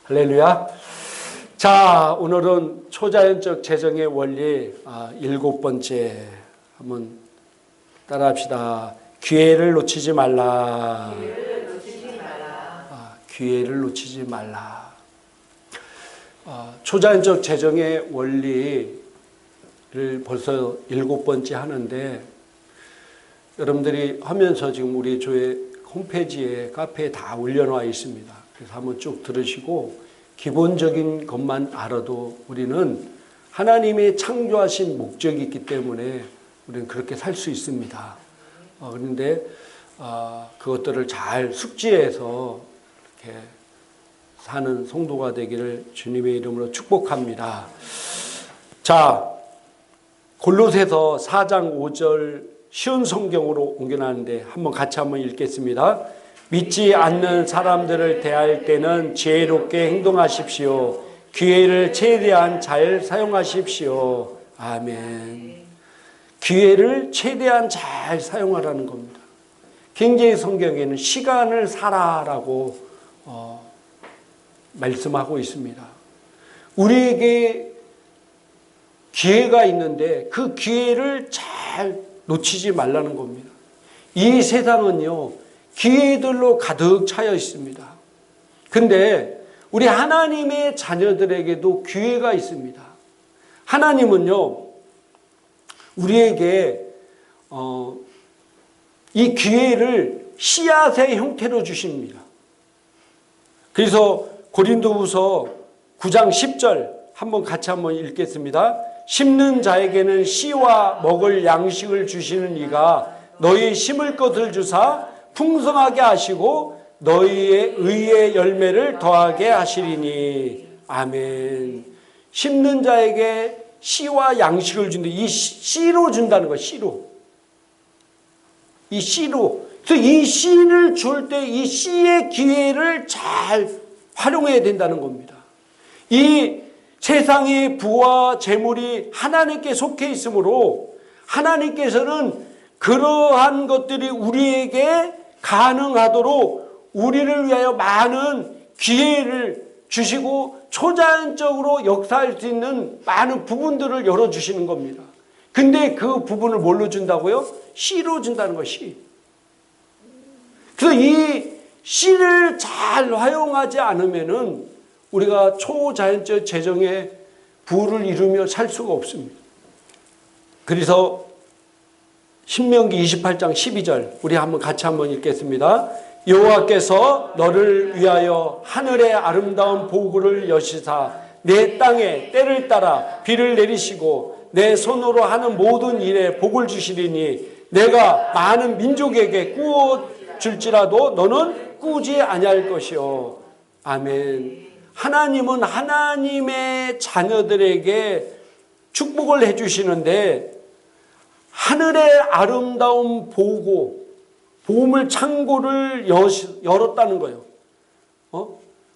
할렐루야. 자, 오늘은 초자연적 재정의 원리 7번째 한번 따라합시다. 기회를 놓치지 말라. 기회를 놓치지 말라. 초자연적 재정의 원리를 벌써 7번째 하는데, 여러분들이 하면서 지금 우리 교회 홈페이지에 카페에 다 올려놓아 있습니다. 그래서 한번 쭉 들으시고 기본적인 것만 알아도 우리는 하나님이 창조하신 목적이 있기 때문에 우리는 그렇게 살 수 있습니다. 그런데 그것들을 잘 숙지해서 이렇게 사는 성도가 되기를 주님의 이름으로 축복합니다. 자, 골로새서 4장 5절 쉬운 성경으로 옮겨놨는데 같이 한번 읽겠습니다. 믿지 않는 사람들을 대할 때는 지혜롭게 행동하십시오. 기회를 최대한 잘 사용하십시오. 아멘. 기회를 최대한 잘 사용하라는 겁니다. 굉장히 성경에는 시간을 살아라고 말씀하고 있습니다. 우리에게 기회가 있는데 그 기회를 잘 놓치지 말라는 겁니다. 이 세상은요, 기회들로 가득 차여 있습니다. 근데 우리 하나님의 자녀들에게도 기회가 있습니다. 하나님은요, 우리에게 이 기회를 씨앗의 형태로 주십니다. 그래서 고린도후서 9장 10절 같이 한번 읽겠습니다. 심는 자에게는 씨와 먹을 양식을 주시는 이가 너희 심을 것을 주사 풍성하게 하시고 너희의 의의 열매를 더하게 하시리니. 아멘. 심는 자에게 씨와 양식을 준다. 이 씨로 준다는 거예요. 씨로. 이 씨로. 그래서 이 씨를 줄 때 이 씨의 기회를 잘 활용해야 된다는 겁니다. 이 세상의 부와 재물이 하나님께 속해 있으므로 하나님께서는 그러한 것들이 우리에게 가능하도록 우리를 위하여 많은 기회를 주시고 초자연적으로 역사할 수 있는 많은 부분들을 열어주시는 겁니다. 근데 그 부분을 뭘로 준다고요? 씨로 준다는 거예요. 씨. 그래서 이 씨를 잘 활용하지 않으면은 우리가 초자연적 재정의 부를 이루며 살 수가 없습니다. 그래서 신명기 28장 12절 우리 같이 한번 읽겠습니다. 여호와께서 너를 위하여 하늘의 아름다운 보구를 여시사 내 땅에 때를 따라 비를 내리시고 내 손으로 하는 모든 일에 복을 주시리니 내가 많은 민족에게 꾸어 줄지라도 너는 꾸지 아니할 것이요. 아멘. 하나님은 하나님의 자녀들에게 축복을 해주시는데 하늘의 아름다운 보물 창고를 열었다는 거예요.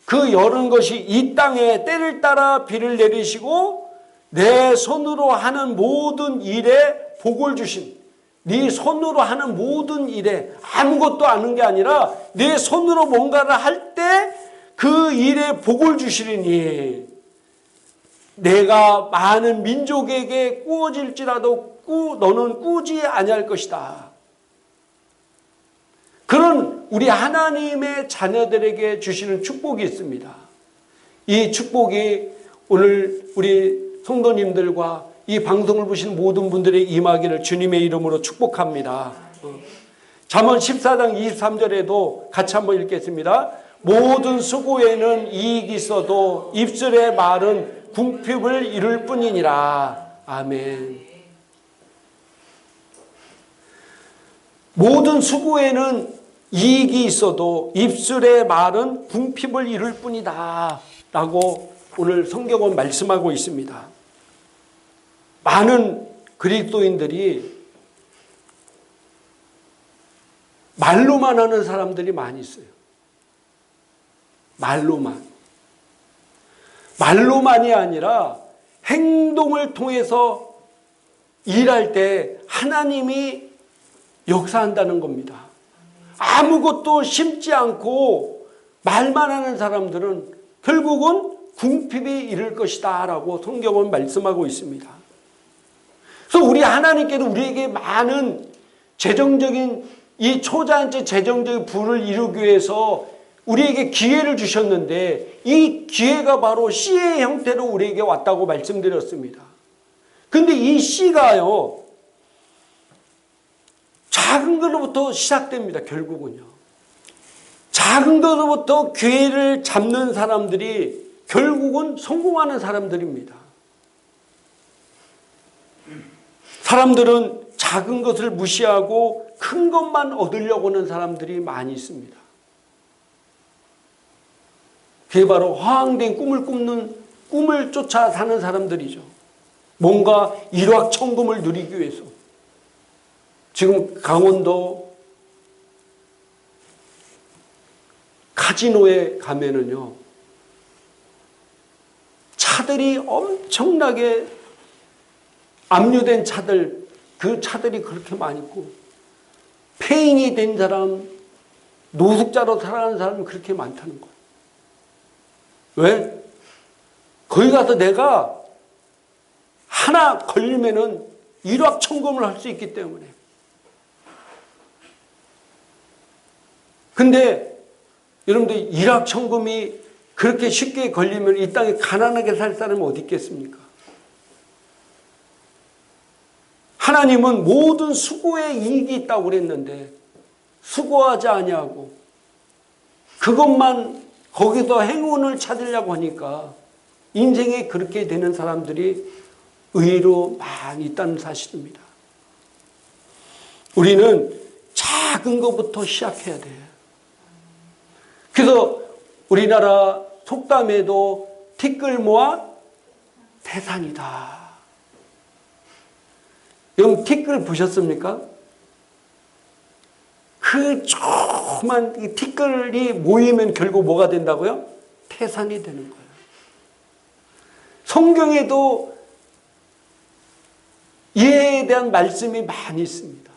그 열은 것이 이 땅에 때를 따라 비를 내리시고 내 손으로 하는 모든 일에 복을 주신, 네 손으로 하는 모든 일에 아무것도 아는 게 아니라 내 손으로 뭔가를 할 때 그 일에 복을 주시리니 내가 많은 민족에게 꾸어질지라도 너는 꾸지 아니할 것이다. 그런 우리 하나님의 자녀들에게 주시는 축복이 있습니다. 이 축복이 오늘 우리 성도님들과 이 방송을 보시는 모든 분들의 임하기를 주님의 이름으로 축복합니다. 잠언 14장 23절에도 같이 한번 읽겠습니다. 모든 수고에는 이익이 있어도 입술의 말은 궁핍을 이룰 뿐이니라. 아멘. 모든 수고에는 이익이 있어도 입술의 말은 궁핍을 이룰 뿐이다 라고 오늘 성경은 말씀하고 있습니다. 많은 그리스도인들이 말로만 하는 사람들이 많이 있어요. 말로만이 아니라 행동을 통해서 일할 때 하나님이 역사한다는 겁니다. 아무것도 심지 않고 말만 하는 사람들은 결국은 궁핍이 이를 것이다 라고 성경은 말씀하고 있습니다. 그래서 우리 하나님께는 우리에게 많은 재정적인 이 초자연적 재정적인 부를 이루기 위해서 우리에게 기회를 주셨는데 이 기회가 바로 씨의 형태로 우리에게 왔다고 말씀드렸습니다. 근데 이 씨가요, 작은 것로부터 시작됩니다. 결국은요. 작은 것로부터 기회를 잡는 사람들이 결국은 성공하는 사람들입니다. 사람들은 작은 것을 무시하고 큰 것만 얻으려고 하는 사람들이 많이 있습니다. 그게 바로 허황된 꿈을 꾸는, 꿈을 쫓아 사는 사람들이죠. 뭔가 일확천금을 누리기 위해서. 지금 강원도 카지노에 가면은요, 차들이 엄청나게 압류된 차들, 그 차들이 그렇게 많이 있고, 폐인이 된 사람, 노숙자로 살아가는 사람이 그렇게 많다는 거예요. 왜? 거기 가서 내가 하나 걸리면은 일확천금을 할 수 있기 때문에. 근데 여러분들 일확천금이 그렇게 쉽게 걸리면 이 땅에 가난하게 살 사람이 어디 있겠습니까? 하나님은 모든 수고에 이익이 있다고 그랬는데 수고하지 아니하고 그것만 거기서 행운을 찾으려고 하니까 인생에 그렇게 되는 사람들이 의외로 많이 있다는 사실입니다. 우리는 작은 것부터 시작해야 돼요. 그래서 우리나라 속담에도 티끌 모아 태산이다. 여러분 티끌 보셨습니까? 그 조그만 티끌이 모이면 결국 뭐가 된다고요? 태산이 되는 거예요. 성경에도 이에 대한 말씀이 많이 있습니다.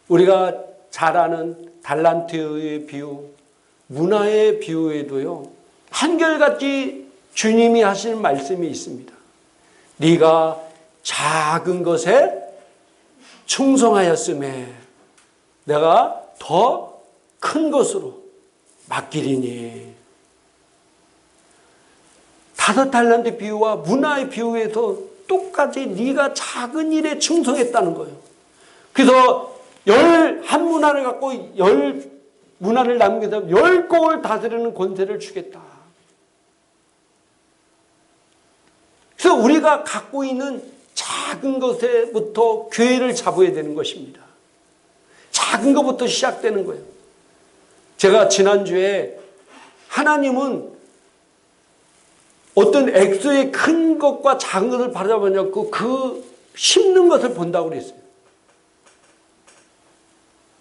우리가 잘 아는 달란트의 비유, 문화의 비유에도요, 한결같이 주님이 하시는 말씀이 있습니다. 네가 작은 것에 충성하였음에 내가 더 큰 것으로 맡기리니. 5달란트 비유와 문화의 비유에서 똑같이 네가 작은 일에 충성했다는 거예요. 그래서 11문화를 갖고 10문화를 남겨서 10곡을 다스리는 권세를 주겠다. 그래서 우리가 갖고 있는 작은 것에부터 교회를 잡아야 되는 것입니다. 작은 것부터 시작되는 거예요. 제가 지난주에 하나님은 어떤 액수의 큰 것과 작은 것을 바라보냐고 그 심는 것을 본다고 그랬어요.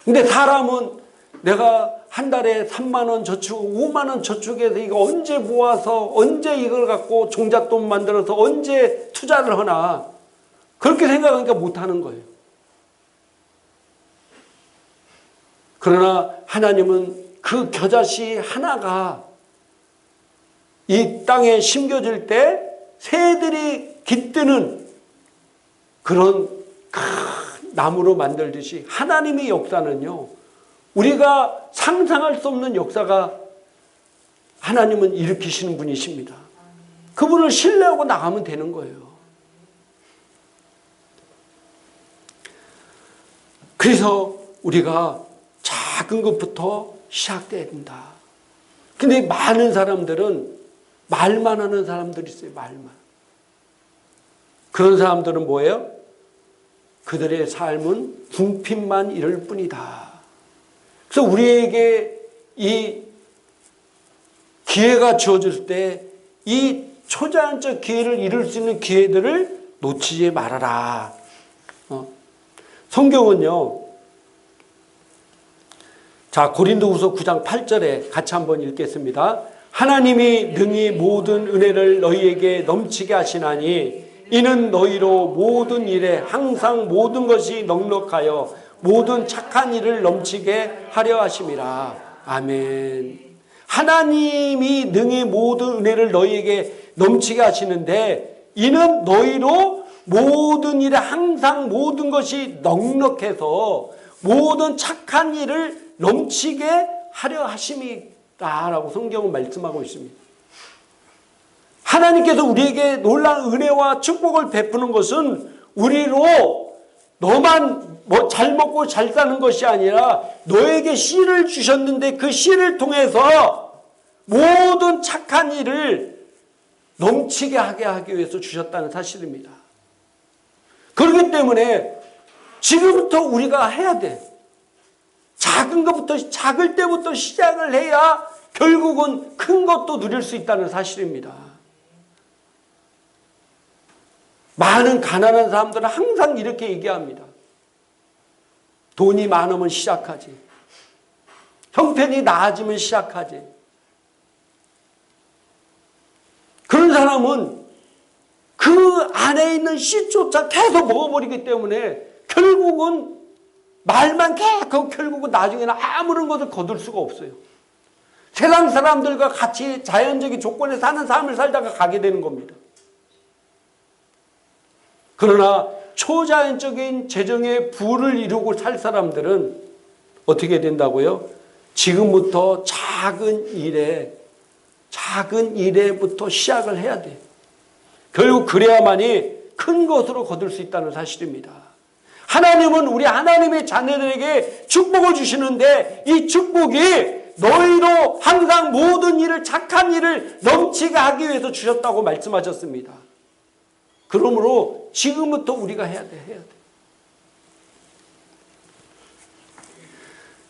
근데 사람은 내가 한 달에 3만 원 저축, 5만 원 저축해서 이거 언제 모아서 언제 이걸 갖고 종잣돈 만들어서 언제 투자를 하나 그렇게 생각하니까 못하는 거예요. 그러나 하나님은 그 겨자씨 하나가 이 땅에 심겨질 때 새들이 깃드는 그런 큰 나무로 만들듯이 하나님의 역사는요, 우리가 상상할 수 없는 역사가 하나님은 일으키시는 분이십니다. 그분을 신뢰하고 나가면 되는 거예요. 그래서 우리가 작은 것부터 시작돼야 된다. 근데 많은 사람들은 말만 하는 사람들이 있어요. 말만. 그런 사람들은 뭐예요? 그들의 삶은 궁핍만 이룰 뿐이다. 그래서 우리에게 이 기회가 주어질 때 이 초자연적 기회를 이룰 수 있는 기회들을 놓치지 말아라. 성경은요, 자, 고린도후서 9장 8절에 같이 한번 읽겠습니다. 하나님이 능히 모든 은혜를 너희에게 넘치게 하시나니 이는 너희로 모든 일에 항상 모든 것이 넉넉하여 모든 착한 일을 넘치게 하려 하심이라. 아멘. 하나님이 능히 모든 은혜를 너희에게 넘치게 하시는데 이는 너희로 모든 일에 항상 모든 것이 넉넉해서 모든 착한 일을 넘치게 하려 하심이다라고 성경은 말씀하고 있습니다. 하나님께서 우리에게 놀라운 은혜와 축복을 베푸는 것은 우리로 너만 잘 먹고 잘 사는 것이 아니라 너에게 씨를 주셨는데 그 씨를 통해서 모든 착한 일을 넘치게 하게 하기 위해서 주셨다는 사실입니다. 그렇기 때문에 지금부터 우리가 해야 돼. 작은 것부터, 작을 때부터 시작을 해야 결국은 큰 것도 누릴 수 있다는 사실입니다. 많은 가난한 사람들은 항상 이렇게 얘기합니다. 돈이 많으면 시작하지. 형편이 나아지면 시작하지. 그런 사람은 그 안에 있는 씨조차 계속 먹어버리기 때문에 결국은 말만 계속 결국은 나중에는 아무런 것을 거둘 수가 없어요. 세상 사람들과 같이 자연적인 조건에 사는 삶을 살다가 가게 되는 겁니다. 그러나 초자연적인 재정의 부를 이루고 살 사람들은 어떻게 된다고요? 지금부터 작은 일에부터 시작을 해야 돼요. 결국 그래야만이 큰 것으로 거둘 수 있다는 사실입니다. 하나님은 우리 하나님의 자녀들에게 축복을 주시는데 이 축복이 너희로 항상 모든 일을 착한 일을 넘치게 하기 위해서 주셨다고 말씀하셨습니다. 그러므로 지금부터 우리가 해야 돼.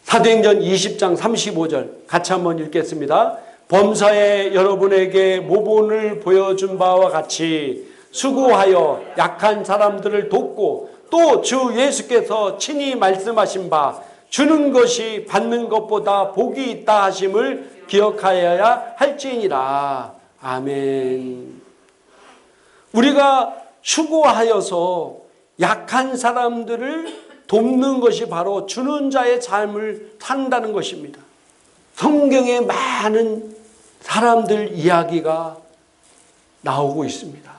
사도행전 20장 35절 같이 한번 읽겠습니다. 범사에 여러분에게 모본을 보여준 바와 같이 수고하여 약한 사람들을 돕고 또 주 예수께서 친히 말씀하신 바 주는 것이 받는 것보다 복이 있다 하심을 기억하여야 할지니라. 아멘. 우리가 수고하여서 약한 사람들을 돕는 것이 바로 주는 자의 삶을 산다는 것입니다. 성경에 많은 사람들 이야기가 나오고 있습니다.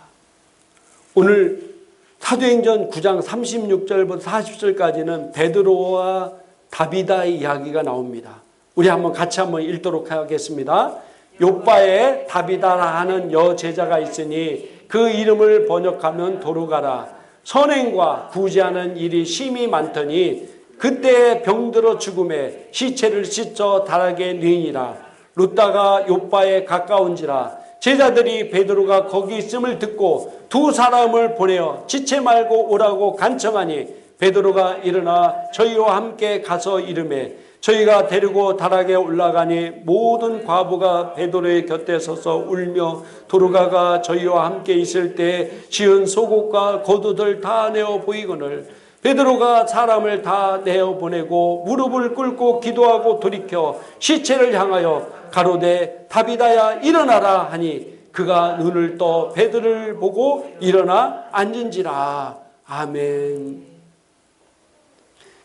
오늘 사도행전 9장 36절부터 40절까지는 베드로와 다비다의 이야기가 나옵니다. 우리 같이 한번 읽도록 하겠습니다. 요빠에 다비다라 하는 여제자가 있으니 그 이름을 번역하면 도르가라. 선행과 구제하는 일이 심히 많더니 그때 병들어 죽음에 시체를 씻어 다락에 넣으니라. 룻다가 요빠에 가까운지라. 제자들이 베드로가 거기 있음을 듣고 두 사람을 보내어 지체 말고 오라고 간청하니 베드로가 일어나 저희와 함께 가서 이르매 저희가 데리고 다락에 올라가니 모든 과부가 베드로의 곁에 서서 울며 도르가가 저희와 함께 있을 때 지은 속옷과 겉옷을 다 내어 보이거늘 베드로가 사람을 다 내어 보내고 무릎을 꿇고 기도하고 돌이켜 시체를 향하여 가로되 다비다야 일어나라 하니 그가 눈을 떠 베드로를 보고 일어나 앉은지라. 아멘.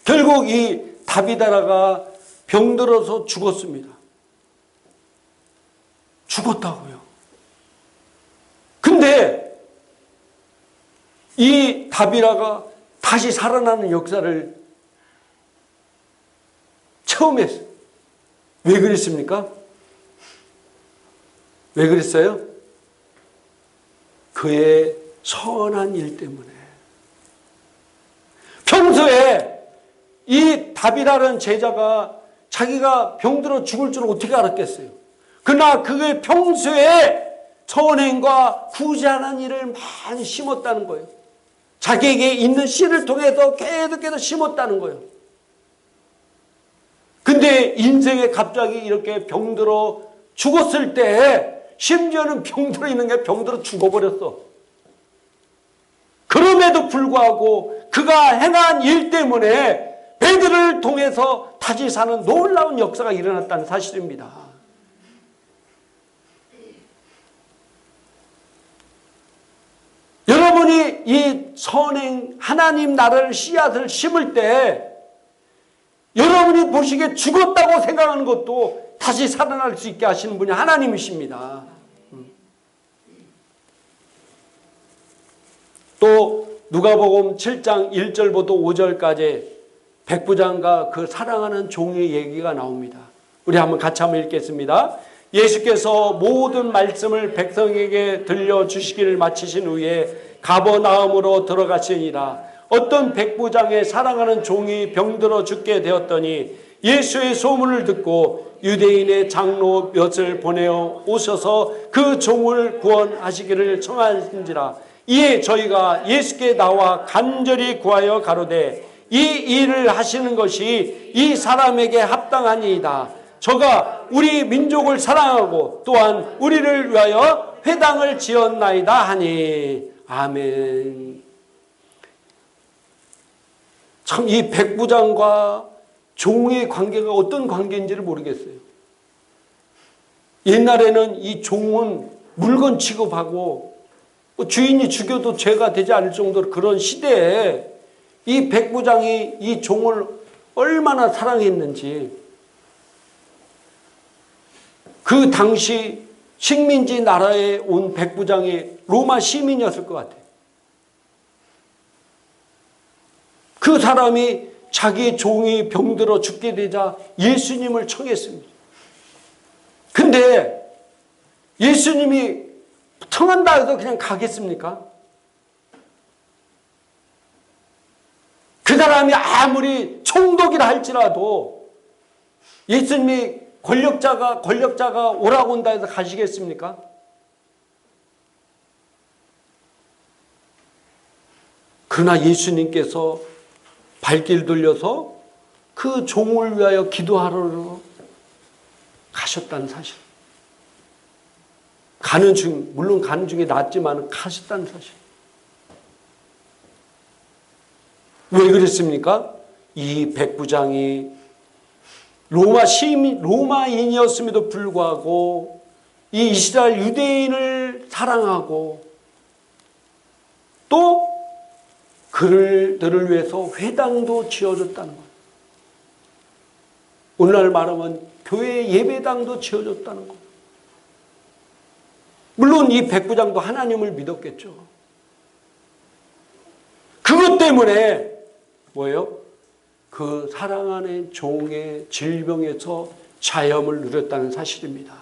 결국 이 다비다라가 병들어서 죽었습니다. 죽었다고요. 근데 이 다비다라가 다시 살아나는 역사를 처음 했어요. 왜 그랬습니까? 왜 그랬어요? 그의 선한 일 때문에. 평소에 이 다비다라는 제자가 자기가 병들어 죽을 줄 어떻게 알았겠어요? 그러나 그의 평소에 선행과 구제하는 일을 많이 심었다는 거예요. 자기에게 있는 씨를 통해서 계속해서 심었다는 거예요. 근데 인생에 갑자기 이렇게 병들어 죽었을 때 심지어는 병들어 있는 게 병들어 죽어버렸어. 그럼에도 불구하고 그가 행한 일 때문에 베드로를 통해서 다시 사는 놀라운 역사가 일어났다는 사실입니다. 여러분이 이 선행 하나님 나라를 씨앗을 심을 때 여러분이 보시기에 죽었다고 생각하는 것도 다시 살아날 수 있게 하시는 분이 하나님이십니다. 또 누가복음 7장 1절부터 5절까지 백부장과 그 사랑하는 종의 얘기가 나옵니다. 우리 같이 한번 읽겠습니다. 예수께서 모든 말씀을 백성에게 들려주시기를 마치신 후에 가버나움으로 들어가시니라. 어떤 백부장의 사랑하는 종이 병들어 죽게 되었더니 예수의 소문을 듣고 유대인의 장로 몇을 보내어 오셔서 그 종을 구원하시기를 청하신지라. 이에 저희가 예수께 나와 간절히 구하여 가로되 이 일을 하시는 것이 이 사람에게 합당하니이다. 저가 우리 민족을 사랑하고 또한 우리를 위하여 회당을 지었나이다 하니. 아멘. 참 이 백부장과 종의 관계가 어떤 관계인지를 모르겠어요. 옛날에는 이 종은 물건 취급하고 주인이 죽여도 죄가 되지 않을 정도로 그런 시대에 이 백부장이 이 종을 얼마나 사랑했는지, 그 당시 식민지 나라에 온 백부장이 로마 시민이었을 것 같아요. 그 사람이 자기 종이 병들어 죽게 되자 예수님을 청했습니다. 근데 예수님이 청한다 해서 그냥 가겠습니까? 그 사람이 아무리 총독이라 할지라도 예수님이 권력자가 오라고 온다 해서 가시겠습니까? 그러나 예수님께서 발길 돌려서 그 종을 위하여 기도하러 가셨다는 사실. 물론 가는 중에 낫지만 가셨다는 사실. 왜 그랬습니까? 이 백부장이 로마인이었음에도 불구하고 이 이스라엘 유대인을 사랑하고 또 그들을 위해서 회당도 지어줬다는 거예요. 오늘날 말하면 교회 예배당도 지어줬다는 거예요. 물론 이 백부장도 하나님을 믿었겠죠. 그것 때문에 뭐예요? 그 사랑하는 종의 질병에서 자염을 누렸다는 사실입니다.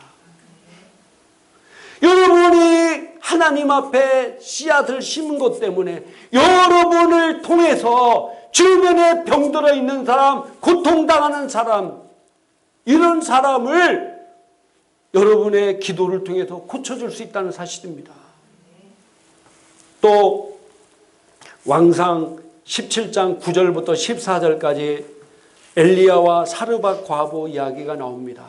여러분이 하나님 앞에 씨앗을 심은 것 때문에 여러분을 통해서 주변에 병들어 있는 사람, 고통당하는 사람, 이런 사람을 여러분의 기도를 통해서 고쳐줄 수 있다는 사실입니다. 또 왕상 17장 9절부터 14절까지 엘리야와 사르밧 과부 이야기가 나옵니다.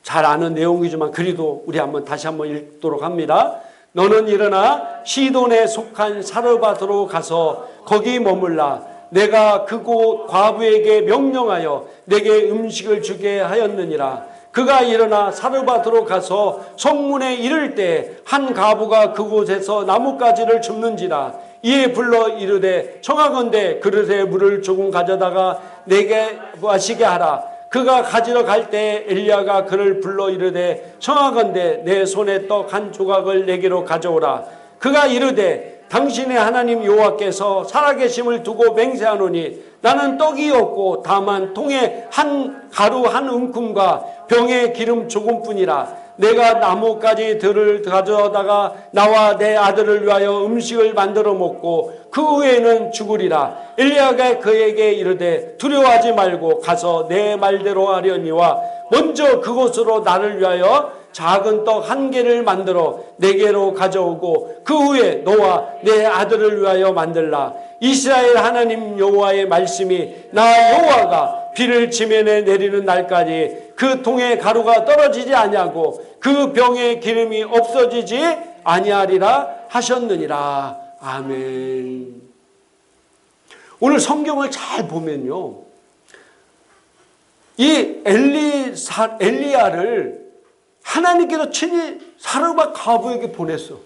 잘 아는 내용이지만 그래도 우리 다시 한번 읽도록 합니다. 너는 일어나 시돈에 속한 사르밧으로 가서 거기 머물라. 내가 그곳 과부에게 명령하여 내게 음식을 주게 하였느니라. 그가 일어나 사르밧으로 가서 성문에 이를 때 한 과부가 그곳에서 나뭇가지를 줍는지라. 이에 불러 이르되 청하건대 그릇에 물을 조금 가져다가 내게 마시게 하라. 그가 가지러 갈 때 엘리야가 그를 불러 이르되 청하건대 내 손에 떡 한 조각을 내게로 가져오라. 그가 이르되 당신의 하나님 여호와께서 살아계심을 두고 맹세하노니 나는 떡이 없고 다만 통에 가루 한 움큼과 병에 기름 조금뿐이라. 내가 나뭇가지들을 가져다가 나와 내 아들을 위하여 음식을 만들어 먹고 그 후에는 죽으리라. 엘리야가 그에게 이르되 두려워하지 말고 가서 내 말대로 하려니와 먼저 그곳으로 나를 위하여 작은 떡 1개를 만들어 내게로 가져오고 그 후에 너와 내 아들을 위하여 만들라. 이스라엘 하나님 여호와의 말씀이 나 여호와가 비를 지면에 내리는 날까지 그 통에 가루가 떨어지지 아니하고 그 병에 기름이 없어지지 아니하리라 하셨느니라. 아멘. 오늘 성경을 잘 보면요, 이 엘리야를 하나님께서 친히 사르밧 과부에게 보냈어.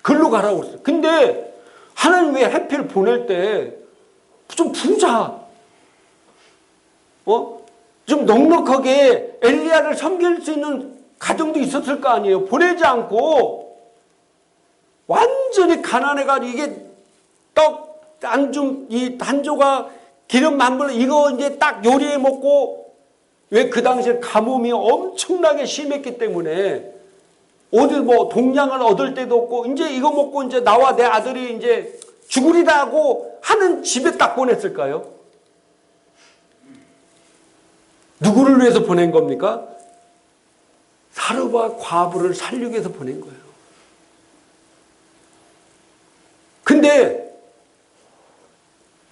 글로 가라고 그랬어. 근데 하나님 왜 하필 보낼 때 좀 부자, 좀 넉넉하게 엘리야를 섬길 수 있는 가정도 있었을 거 아니에요. 보내지 않고 완전히 가난해가지고 이게 떡 한 조각 기름 한 불 이거 이제 딱 요리해 먹고, 왜 그 당시에 가뭄이 엄청나게 심했기 때문에 어딜 뭐 동량을 얻을 때도 없고, 이제 이거 먹고 이제 나와 내 아들이 이제 죽으리다 하고 하는 집에 딱 보냈을까요? 누구를 위해서 보낸 겁니까? 사르밧 과부를 살리기 위해서 보낸 거예요. 근데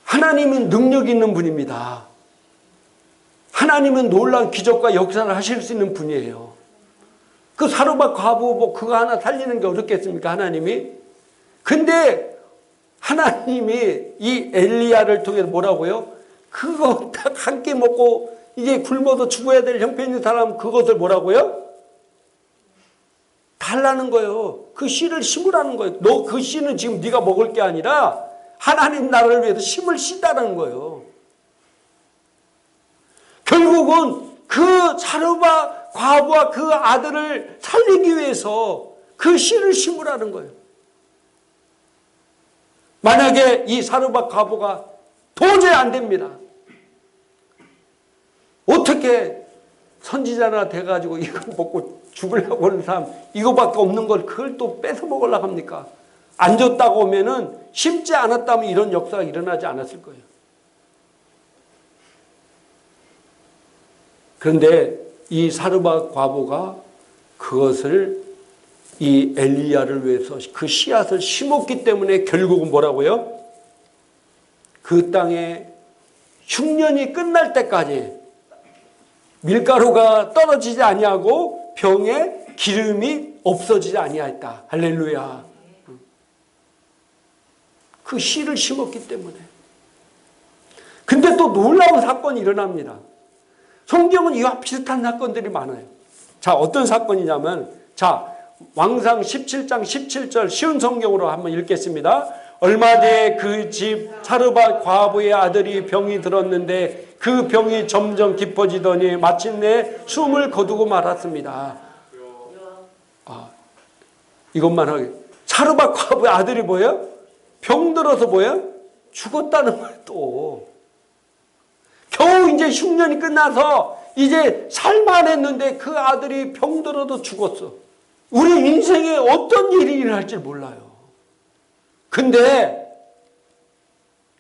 하나님은 능력 있는 분입니다. 하나님은 놀라운 기적과 역사를 하실 수 있는 분이에요. 그 사르밧 과부 뭐 그거 하나 살리는 게 어렵겠습니까? 하나님이. 근데 하나님이 이 엘리야를 통해서 뭐라고요? 그거 딱 한 끼 먹고 이제 굶어서 죽어야 될 형편인 사람 그것을 뭐라고요? 달라는 거예요. 그 씨를 심으라는 거예요. 너 그 씨는 지금 네가 먹을 게 아니라 하나님 나라를 위해서 심을 씨다라는 거예요. 결국은 그 사르밧 과부와 그 아들을 살리기 위해서 그 씨를 심으라는 거예요. 만약에 이 사르밧 과부가 도저히 안 됩니다. 어떻게 선지자나 돼가지고 이거 먹고 죽으려고 하는 사람 이거밖에 없는 걸 그걸 또 뺏어 먹으려고 합니까? 안 줬다고 하면은 심지 않았다면 이런 역사가 일어나지 않았을 거예요. 그런데 이 사르밧 과부가 그것을 이 엘리야를 위해서 그 씨앗을 심었기 때문에 결국은 뭐라고요? 그 땅에 흉년이 끝날 때까지 밀가루가 떨어지지 아니하고 병에 기름이 없어지지 아니하였다. 할렐루야. 그 씨를 심었기 때문에. 근데 또 놀라운 사건이 일어납니다. 성경은 이와 비슷한 사건들이 많아요. 자, 어떤 사건이냐면, 자, 왕상 17장 17절 쉬운 성경으로 한번 읽겠습니다. 얼마 뒤에 그 집 사르밧 과부의 아들이 병이 들었는데 그 병이 점점 깊어지더니 마침내 숨을 거두고 말았습니다. 이것만 하게. 사르밧 과부의 아들이 뭐예요? 병 들어서 뭐예요? 죽었다는 거예요, 또. 겨우 이제 흉년이 끝나서 이제 살만했는데 그 아들이 병 들어도 죽었어. 우리 인생에 어떤 일이 일어날지 몰라요. 근데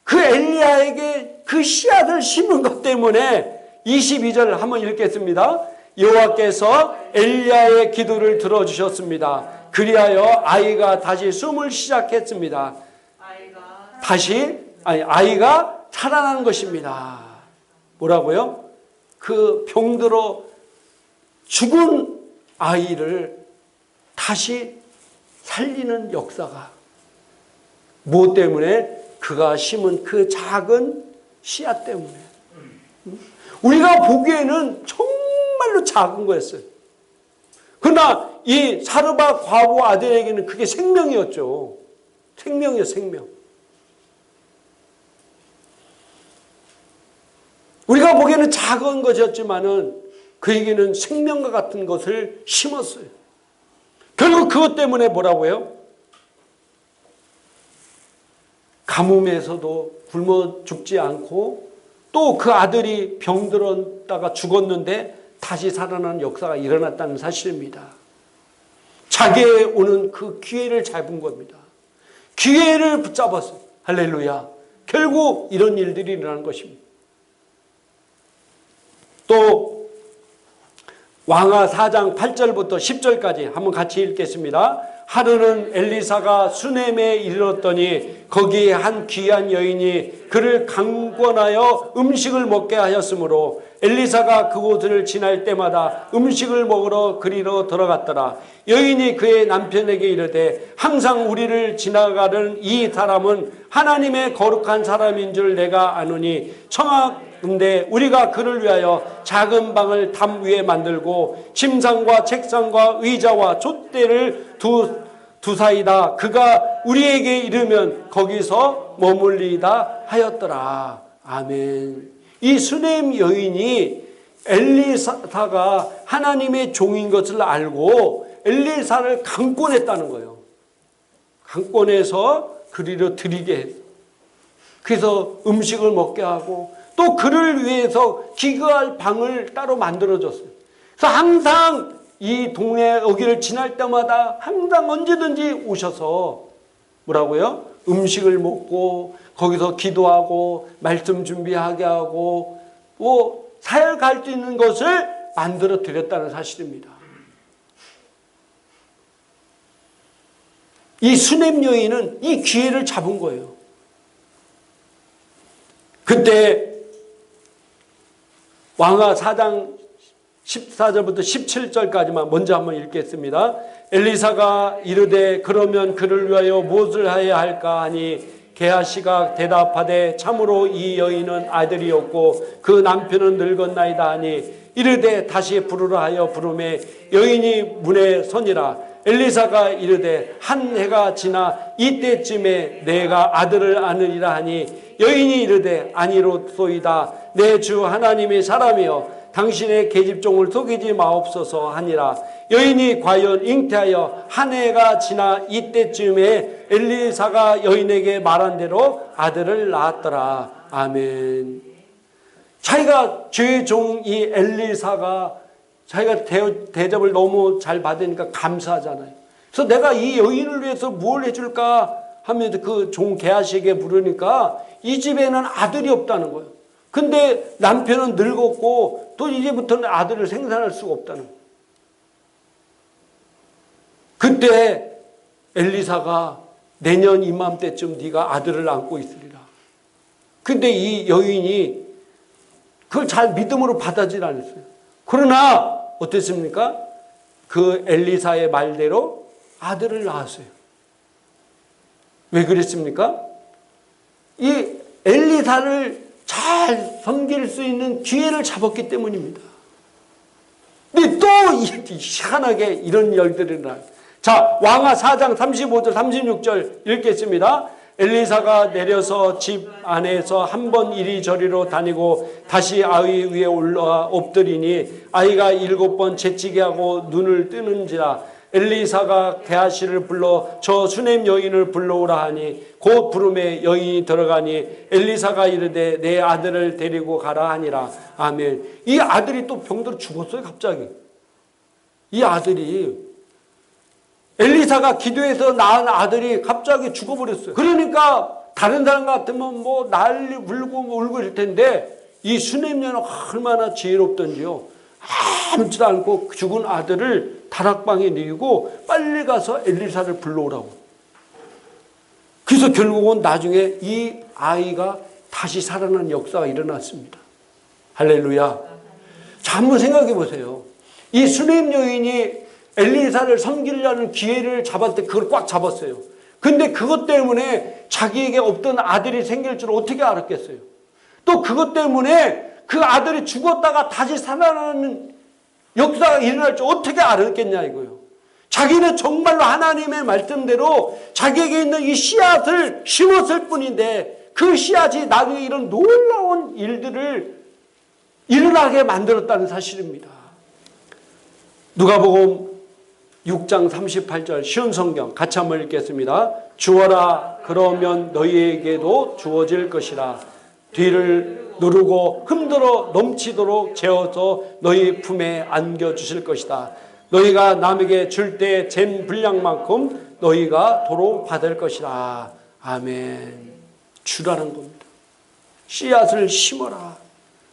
그 엘리야에게 그 씨앗을 심은 것 때문에 22절 한번 읽겠습니다. 여호와께서 엘리야의 기도를 들어주셨습니다. 그리하여 아이가 다시 숨을 시작했습니다. 아이가 살아나는 것입니다. 뭐라고요? 그 병들어 죽은 아이를 다시 살리는 역사가 무엇 때문에? 그가 심은 그 작은 씨앗 때문에. 우리가 보기에는 정말로 작은 거였어요. 그러나 이 사르밧 과부 아들에게는 그게 생명이었죠. 생명이요, 생명. 우리가 보기에는 작은 것이었지만은 그에게는 생명과 같은 것을 심었어요. 결국 그것 때문에 뭐라고요? 가뭄에서도 굶어 죽지 않고 또 그 아들이 병들었다가 죽었는데 다시 살아나는 역사가 일어났다는 사실입니다. 자기에 오는 그 기회를 잡은 겁니다. 기회를 붙잡았어요. 할렐루야. 결국 이런 일들이 일어나는 것입니다. 또 왕하 4장 8절부터 10절까지 한번 같이 읽겠습니다. 하루는 엘리사가 수넴에 이르렀더니 거기에 한 귀한 여인이 그를 강권하여 음식을 먹게 하였으므로 엘리사가 그곳을 지날 때마다 음식을 먹으러 그리로 들어갔더라. 여인이 그의 남편에게 이르되 항상 우리를 지나가는 이 사람은 하나님의 거룩한 사람인 줄 내가 아노니 청하건대 우리가 그를 위하여 작은 방을 담 위에 만들고 침상과 책상과 의자와 촛대를 두사이다. 그가 우리에게 이르면 거기서 머물리다 하였더라. 아멘. 이 수넴 여인이 엘리사가 하나님의 종인 것을 알고 엘리사를 강권했다는 거예요. 강권해서 그리로 드리게 했어요. 그래서 음식을 먹게 하고 또 그를 위해서 기거할 방을 따로 만들어줬어요. 그래서 항상 이 동네 여기를 지날 때마다 항상 언제든지 오셔서 뭐라고요? 음식을 먹고 거기서 기도하고 말씀 준비하게 하고 뭐 사역할 수 있는 것을 만들어 드렸다는 사실입니다. 이 수넴 여인은 이 기회를 잡은 거예요. 그때 왕하 4장 14절부터 17절까지만 먼저 한번 읽겠습니다. 엘리사가 이르되 그러면 그를 위하여 무엇을 해야 할까 하니 게하시가 대답하되 참으로 이 여인은 아들이 없고 그 남편은 늙었나이다 하니 이르되 다시 부르라 하여 부르매 여인이 문에 서니라. 엘리사가 이르되 한 해가 지나 이때쯤에 내가 아들을 안으리라 하니 여인이 이르되 아니로소이다. 내 주 하나님의 사람이여 당신의 계집종을 속이지 마옵소서 하니라. 여인이 과연 잉태하여 한 해가 지나 이때쯤에 엘리사가 여인에게 말한 대로 아들을 낳았더라. 아멘. 자기가 주의 종 이 엘리사가 자기가 대접을 너무 잘 받으니까 감사하잖아요. 그래서 내가 이 여인을 위해서 뭘 해줄까 하면서 그 종 게하시에게 부르니까 이 집에는 아들이 없다는 거예요. 근데 남편은 늙었고 또 이제부터는 아들을 생산할 수가 없다는 거예요. 그때 엘리사가 내년 이맘때쯤 네가 아들을 안고 있으리라. 근데 이 여인이 그걸 잘 믿음으로 받아들이지 않았어요. 그러나 어땠습니까? 그 엘리사의 말대로 아들을 낳았어요. 왜 그랬습니까? 이 엘리사를 잘 섬길 수 있는 기회를 잡았기 때문입니다. 근데 또 희한하게 이런 일들이 일어나요. 자, 왕하 4장 35절 36절 읽겠습니다. 엘리사가 내려서 집 안에서 한 번 이리저리로 다니고 다시 아이 위에 올라 엎드리니 아이가 7번 재치게 하고 눈을 뜨는지라. 엘리사가 게하시를 불러 저 수넴 여인을 불러오라 하니 곧 부름에 여인이 들어가니 엘리사가 이르되 내 아들을 데리고 가라 하니라. 아멘. 이 아들이 또 병들어 죽었어요. 갑자기. 이 아들이 엘리사가 기도해서 낳은 아들이 갑자기 죽어버렸어요. 그러니까 다른 사람 같으면 뭐 난리 울고 이럴 텐데 이 수넴 여인은 얼마나 지혜롭던지요. 아무렇지도 않고 죽은 아들을 다락방에 뉘고 빨리 가서 엘리사를 불러오라고. 그래서 결국은 나중에 이 아이가 다시 살아난 역사가 일어났습니다. 할렐루야. 자, 한번 생각해 보세요. 이 수넴 여인이 엘리사를 섬기려는 기회를 잡았을 때 그걸 꽉 잡았어요. 근데 그것 때문에 자기에게 없던 아들이 생길 줄 어떻게 알았겠어요? 또 그것 때문에 그 아들이 죽었다가 다시 살아나는 역사가 일어날 줄 어떻게 알았겠냐 이거요. 자기는 정말로 하나님의 말씀대로 자기에게 있는 이 씨앗을 심었을 뿐인데 그 씨앗이 나중에 이런 놀라운 일들을 일어나게 만들었다는 사실입니다. 누가복음 6장 38절 쉬운 성경 같이 한번 읽겠습니다. 주어라 그러면 너희에게도 주어질 것이라. 뒤를 누르고 흔들어 넘치도록 재어서 너희 품에 안겨주실 것이다. 너희가 남에게 줄 때 잰 분량만큼 너희가 도로 받을 것이다. 아멘. 주라는 겁니다. 씨앗을 심어라.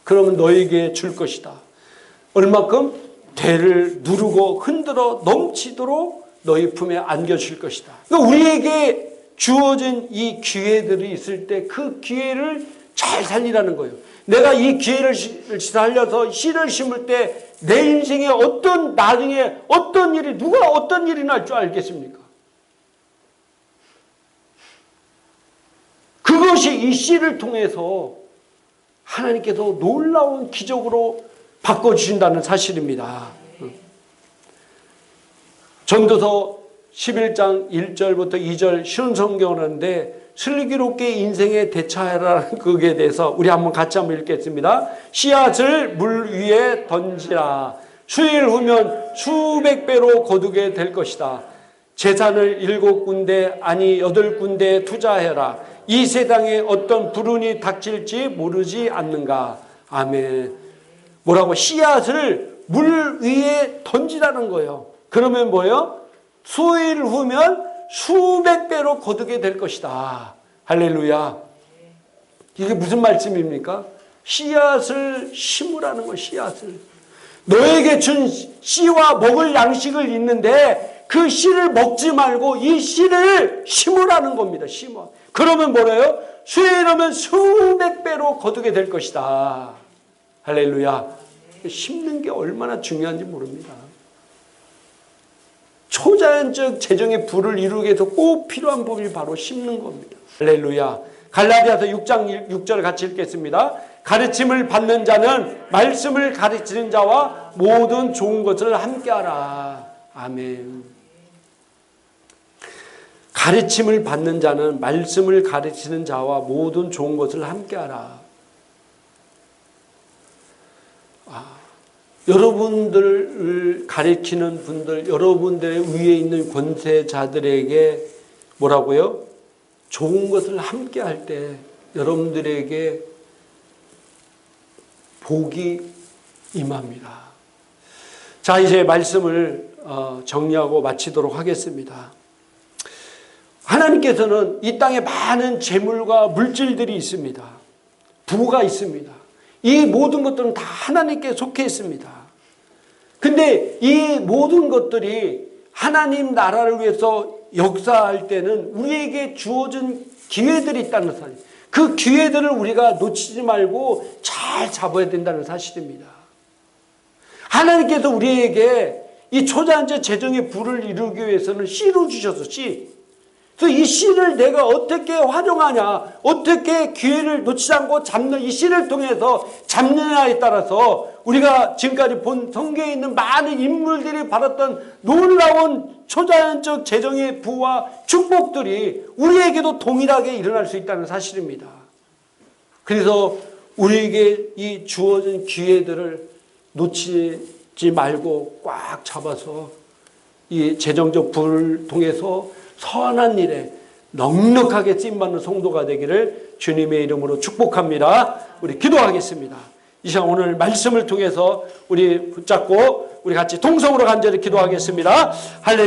그러면 너희에게 줄 것이다. 얼마큼? 대를 누르고 흔들어 넘치도록 너희 품에 안겨줄 것이다. 그러니까 우리에게 주어진 이 기회들이 있을 때 그 기회를 잘 살리라는 거예요. 내가 이 기회를 살려서 씨를 심을 때 내 인생에 어떤 나중에 어떤 일이 누가 어떤 일이 날 줄 알겠습니까? 그것이 이 씨를 통해서 하나님께서 놀라운 기적으로 바꿔주신다는 사실입니다. 전도서 11장 1절부터 2절 쉬운 성경을 하는데 슬기롭게 인생에 대처하라는 거기에 대해서 우리 같이 한번 읽겠습니다. 씨앗을 물 위에 던지라. 수일 후면 수백 배로 거두게 될 것이다. 재산을 7군데 아니 8군데에 투자해라. 이 세상에 어떤 불운이 닥칠지 모르지 않는가. 아멘. 뭐라고? 씨앗을 물 위에 던지라는 거예요. 그러면 뭐예요? 수일 후면 수백 배로 거두게 될 것이다. 할렐루야. 이게 무슨 말씀입니까? 씨앗을 심으라는 거예요. 씨앗을. 너에게 준 씨와 먹을 양식을 있는데 그 씨를 먹지 말고 이 씨를 심으라는 겁니다. 심어. 그러면 뭐래요? 수일하면 수백 배로 거두게 될 것이다. 할렐루야. 심는 게 얼마나 중요한지 모릅니다. 초자연적 재정의 부를 이루기 위해서 꼭 필요한 법이 바로 심는 겁니다. 할렐루야. 갈라디아서 6장 6절 같이 읽겠습니다. 가르침을 받는 자는 말씀을 가르치는 자와 모든 좋은 것을 함께하라. 아멘. 가르침을 받는 자는 말씀을 가르치는 자와 모든 좋은 것을 함께하라. 여러분들을 가르치는 분들, 여러분들의 위에 있는 권세자들에게 뭐라고요? 좋은 것을 함께 할 때 여러분들에게 복이 임합니다. 자, 이제 말씀을 정리하고 마치도록 하겠습니다. 하나님께서는 이 땅에 많은 재물과 물질들이 있습니다. 부가 있습니다. 이 모든 것들은 다 하나님께 속해 있습니다. 근데 이 모든 것들이 하나님 나라를 위해서 역사할 때는 우리에게 주어진 기회들이 있다는 사실. 그 기회들을 우리가 놓치지 말고 잘 잡아야 된다는 사실입니다. 하나님께서 우리에게 이 초자연적 재정의 부를 이루기 위해서는 씨를 주셔서 씨. 그래서 이 씨를 내가 어떻게 활용하냐, 어떻게 기회를 놓치지 않고 잡는 이 씨를 통해서 잡느냐에 따라서 우리가 지금까지 본 성경에 있는 많은 인물들이 받았던 놀라운 초자연적 재정의 부와 축복들이 우리에게도 동일하게 일어날 수 있다는 사실입니다. 그래서 우리에게 이 주어진 기회들을 놓치지 말고 꽉 잡아서 이 재정적 부를 통해서 선한 일에 넉넉하게 쓰임받는 성도가 되기를 주님의 이름으로 축복합니다. 우리 기도하겠습니다. 이 시간 오늘 말씀을 통해서 우리 붙잡고 우리 같이 통성으로 간절히 기도하겠습니다. 할렐루야.